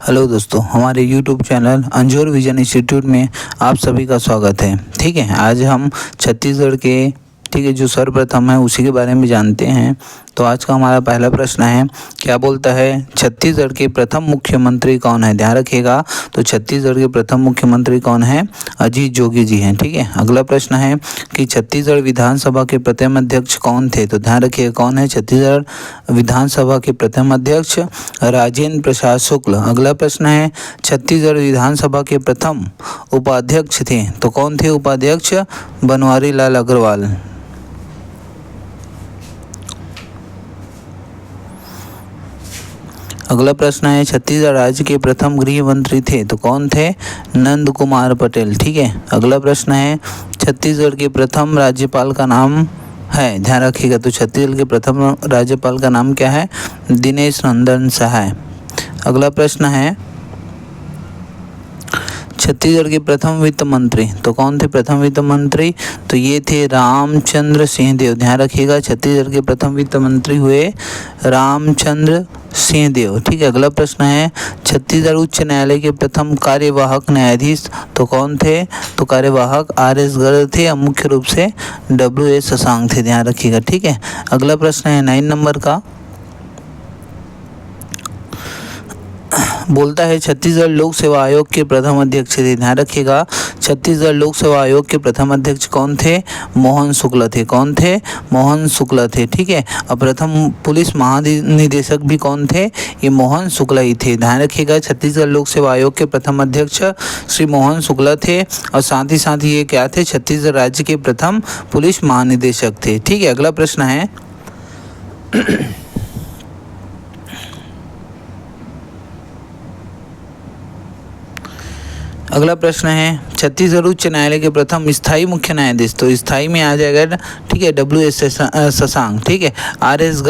Hello दोस्तों, हमारे YouTube channel अंजोर vision institute में आप सभी का स्वागत है। ठीक है, आज हम छत्तीसगढ़ के जो सर्वप्रथम है उसी के बारे में जानते हैं। तो आज का हमारा पहला प्रश्न है, क्या बोलता है छत्तीसगढ़ के प्रथम मुख्यमंत्री कौन है? ध्यान रखिएगा, तो छत्तीसगढ़ के प्रथम मुख्यमंत्री कौन है? अजीत जोगी जी हैं। ठीक है, अगला प्रश्न है कि छत्तीसगढ़ विधानसभा के प्रथम अध्यक्ष कौन थे? तो ध्यान रखिएगा, कौन है छत्तीसगढ़ विधानसभा के प्रथम अध्यक्ष? राजेंद्र प्रसाद शुक्ल। अगला प्रश्न है, छत्तीसगढ़ विधानसभा के प्रथम उपाध्यक्ष थे, तो कौन थे उपाध्यक्ष? बनवारी लाल अग्रवाल। अगला प्रश्न है, छत्तीसगढ़ राज्य के प्रथम गृह मंत्री थे, तो कौन थे? नंद कुमार पटेल। ठीक है, अगला प्रश्न है, छत्तीसगढ़ के प्रथम राज्यपाल का नाम है? ध्यान रखिएगा, तो छत्तीसगढ़ के प्रथम राज्यपाल का नाम क्या है? दिनेश नंदन सहाय। अगला प्रश्न है, छत्तीसगढ़ के प्रथम वित्त मंत्री, तो कौन थे प्रथम वित्त मंत्री? तो ये थे रामचंद्र सिंहदेव। ध्यान रखिएगा, छत्तीसगढ़ के प्रथम वित्त मंत्री हुए रामचंद्र सिंहदेव। ठीक है, अगला प्रश्न है, छत्तीसगढ़ उच्च न्यायालय के प्रथम कार्यवाहक न्यायाधीश तो कौन थे? तो कार्यवाहक RS गर्ग थे और मुख्य रूप से WS शशांक थे। ध्यान रखिएगा। ठीक है, अगला प्रश्न है 9 नंबर का, बोलता है छत्तीसगढ़ लोक सेवा आयोग के प्रथम अध्यक्ष थे। ध्यान रखिएगा, छत्तीसगढ़ लोक सेवा आयोग के प्रथम अध्यक्ष कौन थे? मोहन शुक्ला थे। कौन थे? मोहन शुक्ला थे। ठीक है, और प्रथम पुलिस महानिदेशक भी कौन थे? ये मोहन शुक्ला ही थे। ध्यान रखिएगा, छत्तीसगढ़ लोक सेवा आयोग के प्रथम अध्यक्ष श्री मोहन शुक्ला थे और साथ ही ये क्या थे? छत्तीसगढ़ राज्य के प्रथम पुलिस महानिदेशक थे। ठीक है, अगला प्रश्न है अगला प्रश्न है, छत्तीसगढ़ उच्च न्यायालय के प्रथम स्थायी मुख्य न्यायाधीश, तो स्थायी में आ जाएगा। ठीक है, WS शशांक। ठीक है, RS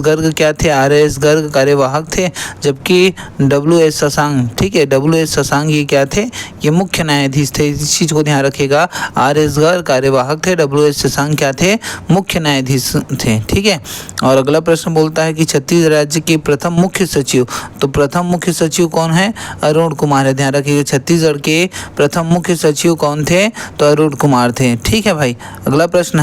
गर्ग क्या थे? RS गर्ग कार्यवाहक थे, जबकि WS शशांक, ठीक है, WS शशांक ये क्या थे? ये मुख्य न्यायाधीश थे। इस चीज़ को ध्यान रखिएगा, RS गर्ग कार्यवाहक थे, WS शशांक क्या थे? मुख्य न्यायाधीश थे। ठीक है, और अगला प्रश्न बोलता है कि छत्तीसगढ़ राज्य के प्रथम मुख्य सचिव, तो प्रथम मुख्य सचिव कौन है? अरुण कुमार है। ध्यान रखिएगा, छत्तीसगढ़ के प्रथम मुख्य सचिव कौन थे? तो अरुण कुमार थे। ठीक है भाई, अगला प्रश्न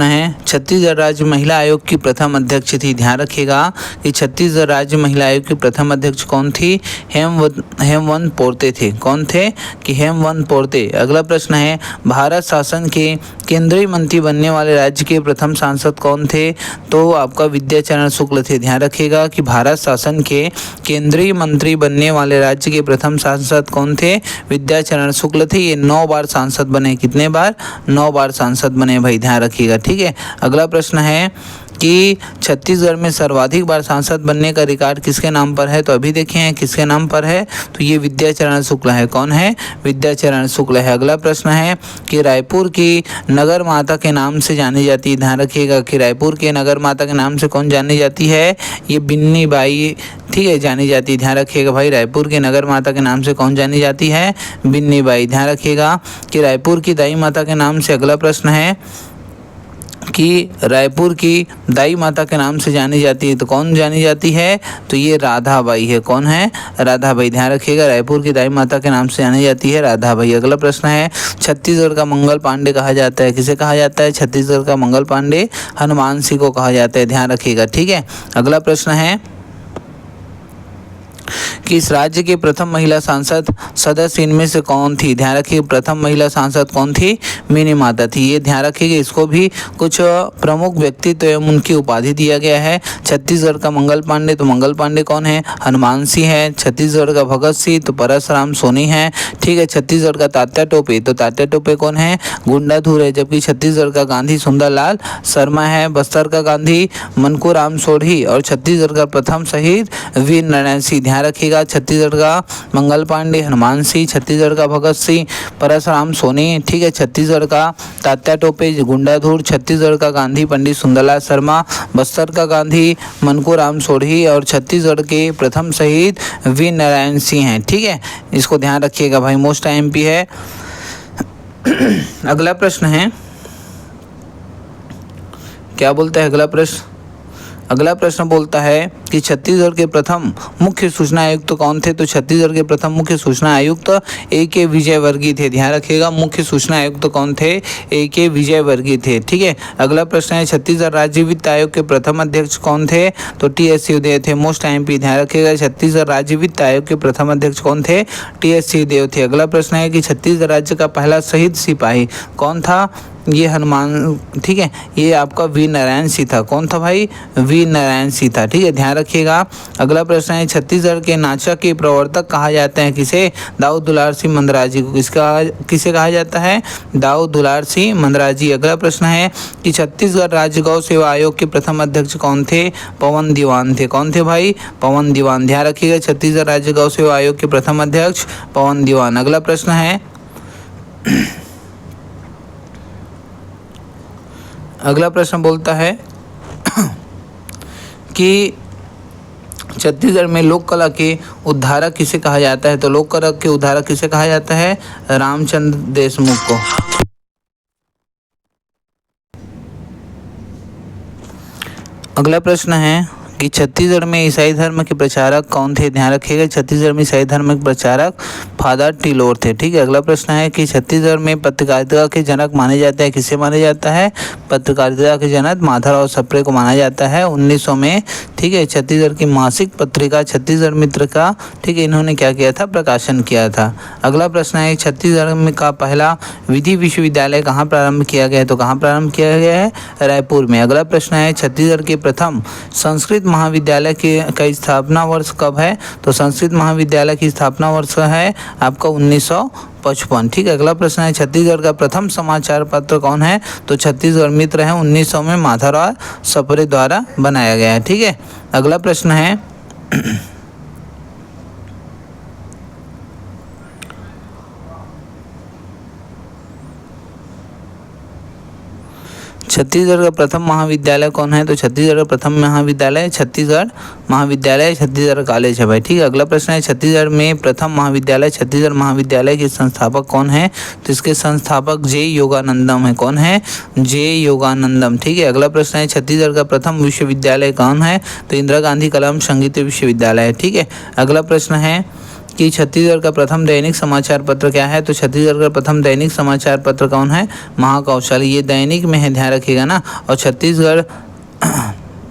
है, छत्तीसगढ़ राज्य महिला आयोग की प्रथम अध्यक्ष थी। ध्यान रखिएगा कि छत्तीसगढ़ राज्य महिला आयोग की प्रथम अध्यक्ष कौन थी? हेमवंत पौर्ते थे। कौन थे? कि हेमवंत पौर्ते। अगला प्रश्न है, भारत शासन के केंद्रीय मंत्री बनने वाले राज्य के प्रथम सांसद कौन थे? तो आपका विद्याचरण शुक्ल थे। ध्यान रखिएगा कि भारत शासन के केंद्रीय मंत्री बनने वाले राज्य के प्रथम सांसद कौन थे? विद्याचरण शुक्ल थे। ये 9 बार सांसद बने। कितने बार? 9 बार सांसद बने भाई, ध्यान रखिएगा। ठीक है, अगला प्रश्न है कि छत्तीसगढ़ में सर्वाधिक बार सांसद बनने का रिकॉर्ड किसके नाम पर है? तो अभी देखे हैं किसके नाम पर है, तो ये विद्याचरण शुक्ल है। कौन है? विद्याचरण शुक्ल है। अगला प्रश्न है कि रायपुर की नगर माता के नाम से जानी जाती है। ध्यान रखिएगा कि रायपुर के नगर माता के नाम से कौन जानी जाती है? ये बिन्नी बाई, ठीक है, जानी जाती है। ध्यान रखिएगा भाई, रायपुर के नगर माता के नाम से कौन जानी जाती है? बिन्नी बाई। ध्यान रखिएगा कि रायपुर की दाई माता के नाम से, अगला प्रश्न है कि रायपुर की दाई माता के नाम से जानी जाती है, तो कौन जानी जाती है? तो ये राधाबाई है। कौन है? राधाबाई। ध्यान रखिएगा, रायपुर की दाई माता के नाम से जानी जाती है राधाबाई। अगला प्रश्न है, छत्तीसगढ़ का मंगल पांडे कहा जाता है। किसे कहा जाता है? छत्तीसगढ़ का मंगल पांडे हनुमान सिंह को कहा जाता है। ध्यान रखिएगा। ठीक है, अगला प्रश्न है कि इस राज्य के प्रथम महिला सांसद सदस्य इनमें से कौन थी? ध्यान रखिए, प्रथम महिला सांसद कौन थी? मिनी माता थी। ये ध्यान रखिएगा, इसको भी कुछ प्रमुख व्यक्तित्व एवं उनकी उपाधि दिया गया है। छत्तीसगढ़ का मंगल पांडे, तो मंगल पांडे कौन है? हनुमान सिंह है। छत्तीसगढ़ का भगत सिंह, तो परसराम सोनी है। ठीक है, छत्तीसगढ़ का तात्या टोपे, तो तात्या टोपे कौन है? गुंडाधुर है। जबकि छत्तीसगढ़ का गांधी सुंदरलाल शर्मा है। बस्तर का गांधी मनकूराम सोढ़ी और छत्तीसगढ़ का प्रथम शहीद वीर नारायण सिंह। ध्यान रखिएगा, छत्तीसगढ़ का मंगल पांडे हनुमान सिंह, छत्तीसगढ़ का भगत सिंह परसराम सोनी, ठीक है, छत्तीसगढ़ का तात्या टोपे गुंडाधुर, छत्तीसगढ़ का गांधी पंडित सुंदरलाल शर्मा, बस्तर का गांधी मनकूराम सोढ़ी और छत्तीसगढ़ के प्रथम शहीद वीर नारायण सिंह हैं। ठीक है, इसको ध्यान रखिएगा भाई, मोस्ट MP है। अगला प्रश्न है क्या बोलता है अगला प्रश्न बोलता है कि छत्तीसगढ़ के प्रथम मुख्य सूचना आयुक्त कौन थे? तो छत्तीसगढ़ के प्रथम मुख्य सूचना आयुक्त A.K. विजयवर्गीय थे। ध्यान रखिएगा, मुख्य सूचना आयुक्त कौन थे? A.K. विजयवर्गीय थे। ठीक है, अगला प्रश्न है छत्तीसगढ़ राज्य वित्त आयोग के प्रथम अध्यक्ष कौन थे? तो T.S. सिंहदेव थे। मोस्ट IMP ध्यान रखिएगा, छत्तीसगढ़ राज्य वित्त आयोग के प्रथम अध्यक्ष कौन थे? T.S. सिंहदेव थे। अगला प्रश्न है कि छत्तीसगढ़ राज्य का पहला शहीद सिपाही कौन था? ये हनुमान, ठीक है, ये आपका वी नारायण सिंह था। कौन था भाई? वी नारायण सिंह था। ठीक है, ध्यान रखिएगा। अगला प्रश्न है छत्तीसगढ़ के नाचा के प्रवर्तक कहा जाते हैं किसे? दाऊ दुलार सिंह मंदराजी को। किसे कहा जाता है? दाऊ दुलार सिंह मंदराजी। अगला प्रश्न है कि छत्तीसगढ़ राज्य गौ सेवा आयोग के प्रथम अध्यक्ष कौन थे? पवन दीवान थे। कौन थे भाई? पवन दीवान। ध्यान रखिएगा, छत्तीसगढ़ राज्य गौ सेवा आयोग के प्रथम अध्यक्ष पवन दीवान। अगला प्रश्न है अगला प्रश्न बोलता है कि छत्तीसगढ़ में लोक कला के उद्धारक किसे कहा जाता है? तो लोक कला के उद्धारक किसे कहा जाता है? रामचंद्र देशमुख को। अगला प्रश्न है कि छत्तीसगढ़ में ईसाई धर्म के प्रचारक कौन थे? ध्यान रखिएगा, छत्तीसगढ़ में ईसाई धर्म के प्रचारक फादर टिलोर थे। ठीक है, अगला प्रश्न है कि छत्तीसगढ़ में पत्रकारिता के जनक माने जाते हैं किसे माने जाता है? पत्रकारिता के जनक माधवराव सप्रे को माना जाता है 1900 में। ठीक है, छत्तीसगढ़ की मासिक पत्रिका छत्तीसगढ़ मित्र का, ठीक है, इन्होंने क्या किया था? प्रकाशन किया था। अगला प्रश्न है छत्तीसगढ़ में का पहला विधि विश्वविद्यालय कहाँ प्रारंभ किया गया है? तो कहाँ प्रारंभ किया गया है? रायपुर में। अगला प्रश्न है छत्तीसगढ़ के प्रथम संस्कृत महाविद्यालय का स्थापना वर्ष कब है? तो संस्कृत महाविद्यालय की स्थापना वर्ष है आपका 1955। ठीक है, अगला प्रश्न है छत्तीसगढ़ का प्रथम समाचार पत्र कौन है? तो छत्तीसगढ़ मित्र है 1900 में माधवराव सप्रे द्वारा बनाया गया है। ठीक है, अगला प्रश्न है छत्तीसगढ़ का प्रथम महाविद्यालय कौन है? तो छत्तीसगढ़ का प्रथम महाविद्यालय छत्तीसगढ़ कॉलेज है भाई। ठीक है, अगला प्रश्न है छत्तीसगढ़ में प्रथम महाविद्यालय छत्तीसगढ़ महाविद्यालय के संस्थापक कौन है? तो इसके संस्थापक जे योगानंदम है। कौन है? जे योगानंदम। ठीक है, अगला प्रश्न है छत्तीसगढ़ का प्रथम विश्वविद्यालय कौन है? तो इंदिरा गांधी कलम संगीत विश्वविद्यालय है। ठीक है, अगला प्रश्न है कि छत्तीसगढ़ का प्रथम दैनिक समाचार पत्र क्या है? तो छत्तीसगढ़ का प्रथम दैनिक समाचार पत्र कौन है? महाकौशल। ये दैनिक में है, ध्यान रखिएगा ना। और छत्तीसगढ़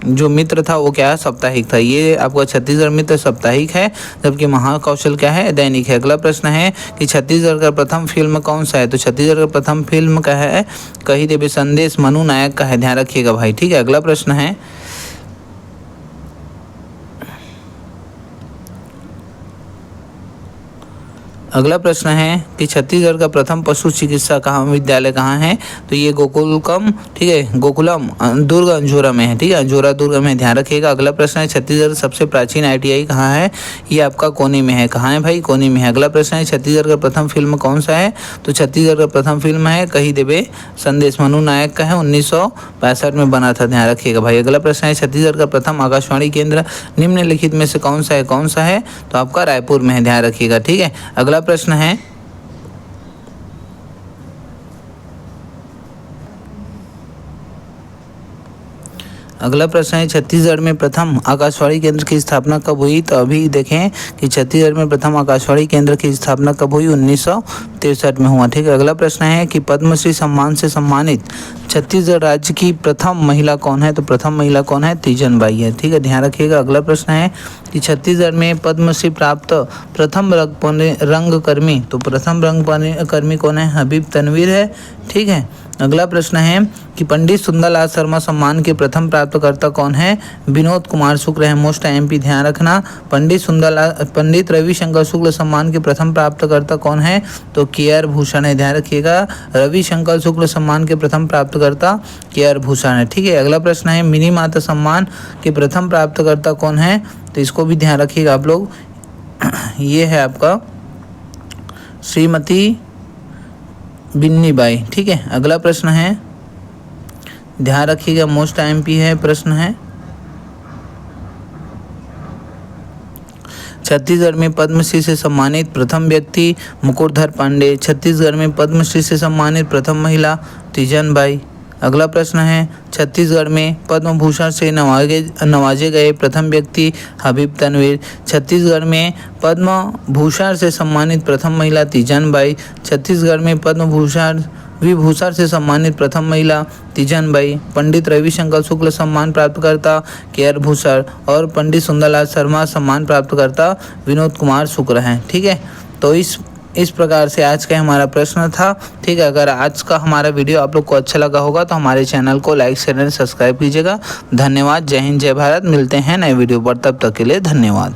जो मित्र था वो क्या है? साप्ताहिक था। ये आपका छत्तीसगढ़ मित्र साप्ताहिक है, जबकि महाकौशल क्या है? दैनिक है। अगला प्रश्न है कि छत्तीसगढ़ का प्रथम फिल्म कौन सा है? तो छत्तीसगढ़ का प्रथम फिल्म का है कही देवे संदेश, मनु नायक का है। ध्यान रखिएगा भाई। ठीक है, अगला प्रश्न है कि छत्तीसगढ़ का प्रथम पशु चिकित्सा महाविद्यालय कहाँ है? तो ये गोकुलम, ठीक है, गोकुलम दुर्ग अंजोरा में है। ठीक है, अंजोरा दुर्ग में, ध्यान रखिएगा। अगला प्रश्न है छत्तीसगढ़ सबसे प्राचीन ITI कहाँ है? ये आपका कोनी में है। कहाँ है भाई? कोनी में है। अगला प्रश्न है छत्तीसगढ़ का प्रथम फिल्म कौन सा है? तो छत्तीसगढ़ का प्रथम फिल्म है कही देवे संदेश, मनु नायक का है, 1965 में बना था। ध्यान रखिएगा भाई। अगला प्रश्न है छत्तीसगढ़ का प्रथम आकाशवाणी केंद्र निम्नलिखित में से कौन सा है? कौन सा है? तो आपका रायपुर में है। ध्यान रखिएगा। ठीक है, अगला प्रश्न है छत्तीसगढ़ में प्रथम आकाशवाणी केंद्र की स्थापना कब हुई? तो अभी देखें कि छत्तीसगढ़ में प्रथम आकाशवाणी केंद्र की स्थापना कब हुई? 1963 में हुआ। ठीक है, अगला प्रश्न है कि पद्मश्री सम्मान से सम्मानित छत्तीसगढ़ राज्य की प्रथम महिला कौन है? तो प्रथम महिला कौन है? तीजन बाई है। ठीक है, ध्यान रखिएगा। अगला प्रश्न है कि छत्तीसगढ़ में पद्मश्री प्राप्त प्रथम रंगकर्मी, तो प्रथम रंगकर्मी कौन है? हबीब तनवीर है। ठीक है, अगला प्रश्न है कि पंडित सुंदरलाल शर्मा सम्मान के प्रथम प्राप्तकर्ता कौन है? विनोद कुमार शुक्ल है। मोस्ट IMP ध्यान रखना। पंडित रविशंकर शुक्ल सम्मान के प्रथम प्राप्तकर्ता कौन है? तो KR भूषण है। ध्यान रखिएगा, रविशंकर शुक्ल सम्मान के प्रथम प्राप्तकर्ता KR भूषण है। ठीक है, अगला प्रश्न है मिनी माता सम्मान के प्रथम प्राप्तकर्ता कौन है? तो इसको भी ध्यान रखिएगा आप लोग। ये है आपका श्रीमती बिन्नी बाई। ठीक है, अगला प्रश्न है, ध्यान रखिएगा, मोस्ट IMP है प्रश्न है छत्तीसगढ़ में पद्मश्री से सम्मानित प्रथम व्यक्ति मुकुटधर पांडे। छत्तीसगढ़ में पद्मश्री से सम्मानित प्रथम महिला तीजन बाई। अगला प्रश्न है छत्तीसगढ़ में पद्म भूषण से नवाजे गए प्रथम व्यक्ति हबीब तनवीर। छत्तीसगढ़ में पद्म भूषण से सम्मानित प्रथम महिला तीजन बाई। छत्तीसगढ़ में पद्म भूषण विभूषण से सम्मानित प्रथम महिला तीजन बाई। पंडित रविशंकर शुक्ल सम्मान प्राप्तकर्ता केयर भूषण और पंडित सुंदरलाल शर्मा सम्मान प्राप्तकर्ता विनोद कुमार शुक्ल हैं। ठीक है, तो इस प्रकार से आज का हमारा प्रश्न था। ठीक है, अगर आज का हमारा वीडियो आप लोग को अच्छा लगा होगा तो हमारे चैनल को लाइक शेयर एंड सब्सक्राइब कीजिएगा। धन्यवाद। जय हिंद, जय भारत। मिलते हैं नए वीडियो पर, तब तक के लिए धन्यवाद।